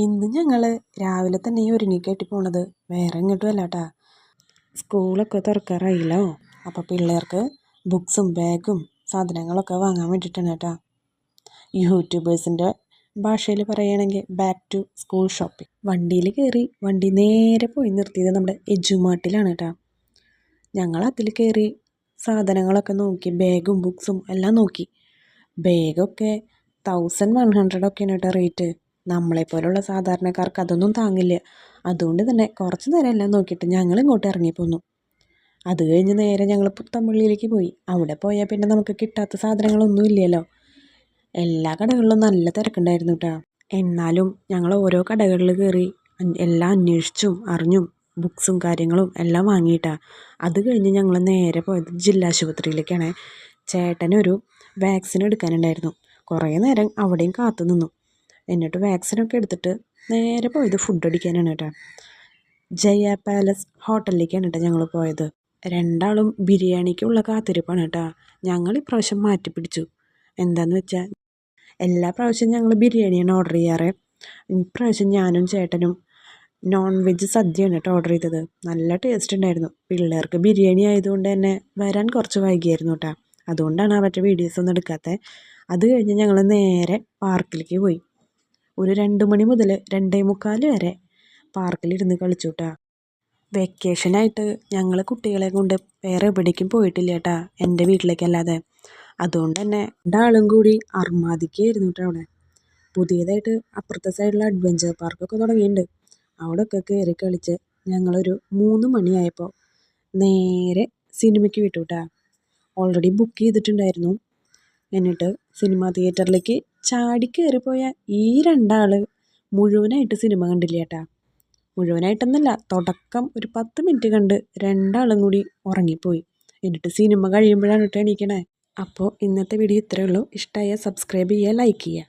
ഇന്ന് ഞങ്ങൾ രാവിലെ തന്നെ ഒരുങ്ങിക്കെട്ടി പോണത് വേറെ എങ്ങോട്ടും അല്ല കേട്ടാ. സ്കൂളൊക്കെ തുറക്കാറായില്ലോ. അപ്പോൾ പിള്ളേർക്ക് ബുക്സും ബാഗും സാധനങ്ങളൊക്കെ വാങ്ങാൻ വേണ്ടിയിട്ടാണ് കേട്ടാ. യൂട്യൂബേഴ്സിൻ്റെ ഭാഷയിൽ പറയുകയാണെങ്കിൽ ബാക്ക് ടു സ്കൂൾ ഷോപ്പിംഗ്. വണ്ടിയിൽ കയറി വണ്ടി നേരെ പോയി നിർത്തിയത് നമ്മുടെ എജുമാർട്ടിലാണ് കേട്ടാ. ഞങ്ങൾ അതിൽ കയറി സാധനങ്ങളൊക്കെ നോക്കി, ബാഗും ബുക്സും എല്ലാം നോക്കി. ബാഗൊക്കെ 1100 ഒക്കെയാണ് കേട്ടോ റേറ്റ്. നമ്മളെപ്പോലുള്ള സാധാരണക്കാർക്ക് അതൊന്നും താങ്ങില്ല. അതുകൊണ്ട് തന്നെ കുറച്ച് നേരം എല്ലാം നോക്കിയിട്ട് ഞങ്ങൾ ഇങ്ങോട്ട് ഇറങ്ങിപ്പോന്നു. അത് കഴിഞ്ഞ് നേരെ ഞങ്ങൾ പുത്തമ്പള്ളിയിലേക്ക് പോയി. അവിടെ പോയാൽ പിന്നെ നമുക്ക് കിട്ടാത്ത സാധനങ്ങളൊന്നും ഇല്ലല്ലോ. എല്ലാ കടകളിലും നല്ല തിരക്കുണ്ടായിരുന്നു കേട്ടോ. എന്നാലും ഞങ്ങൾ ഓരോ കടകളിൽ കയറി എല്ലാം അന്വേഷിച്ചും അറിഞ്ഞും ബുക്സും കാര്യങ്ങളും എല്ലാം വാങ്ങിയിട്ടാണ്. അത് കഴിഞ്ഞ് ഞങ്ങൾ നേരെ പോയത് ജില്ലാ ആശുപത്രിയിലേക്കാണ്. ചേട്ടനൊരു വാക്സിൻ എടുക്കാനുണ്ടായിരുന്നു. കുറേ നേരം അവിടെയും കാത്തു നിന്നു. എന്നിട്ട് വാക്സിനൊക്കെ എടുത്തിട്ട് നേരെ പോയത് ഫുഡ് അടിക്കാനാണ് കേട്ടോ. ജയ പാലസ് ഹോട്ടലിലേക്കാണ് കേട്ടോ ഞങ്ങൾ പോയത്. രണ്ടാളും ബിരിയാണിക്കുള്ള കാത്തിരിപ്പാണ് കേട്ടോ. ഞങ്ങൾ ഇപ്രാവശ്യം മാറ്റി പിടിച്ചു. എന്താണെന്ന് വെച്ചാൽ എല്ലാ പ്രാവശ്യം ഞങ്ങൾ ബിരിയാണിയാണ് ഓർഡർ ചെയ്യാറ്. ഇപ്രാവശ്യം ഞാനും ചേട്ടനും നോൺ വെജ് സദ്യയാണ് കേട്ടോ ഓർഡർ ചെയ്തത്. നല്ല ടേസ്റ്റ് ഉണ്ടായിരുന്നു. പിള്ളേർക്ക് ബിരിയാണി ആയതുകൊണ്ട് തന്നെ വരാൻ കുറച്ച് വൈകിയായിരുന്നു കേട്ടോ. അതുകൊണ്ടാണ് അവരുടെ വീഡിയോസ് ഒന്നും എടുക്കാത്തത്. അത് കഴിഞ്ഞ് ഞങ്ങൾ നേരെ പാർക്കിലേക്ക് പോയി. ഒരു 2 മണി മുതൽ 2:45 വരെ പാർക്കിലിരുന്ന് കളിച്ചു കേട്ടാ. വെക്കേഷനായിട്ട് ഞങ്ങൾ കുട്ടികളെ കൊണ്ട് വേറെ എവിടേക്കും പോയിട്ടില്ല കേട്ടാ, എൻ്റെ വീട്ടിലേക്കല്ലാതെ. അതുകൊണ്ട് തന്നെ രണ്ടാളും കൂടി അർമാദിക്കായിരുന്നു കേട്ടോ. അവിടെ പുതിയതായിട്ട് അപ്പുറത്തെ സൈഡിൽ അഡ്വഞ്ചർ പാർക്കൊക്കെ തുടങ്ങിയിട്ടുണ്ട്. അവിടെയൊക്കെ കയറി കളിച്ച് ഞങ്ങളൊരു 3 മണിയായപ്പോൾ നേരെ സിനിമയ്ക്ക് വിട്ടു കേട്ടാ. ഓൾറെഡി ബുക്ക് ചെയ്തിട്ടുണ്ടായിരുന്നു. എന്നിട്ട് സിനിമ തിയേറ്ററിലേക്ക് ചാടി കയറിപ്പോയ ഈ രണ്ടാൾ മുഴുവനായിട്ട് സിനിമ കണ്ടില്ല കേട്ടാ. മുഴുവനായിട്ടൊന്നല്ല, തുടക്കം ഒരു 10 മിനിറ്റ് കണ്ട് രണ്ടാളും കൂടി ഉറങ്ങിപ്പോയി. എന്നിട്ട് സിനിമ കഴിയുമ്പോഴാണ് കേട്ടോ എണീക്കണേ. അപ്പോൾ ഇന്നത്തെ വീഡിയോ ഇത്രയേ ഉള്ളൂ. ഇഷ്ടമായ സബ്സ്ക്രൈബ് ചെയ്യുക, ലൈക്ക് ചെയ്യുക.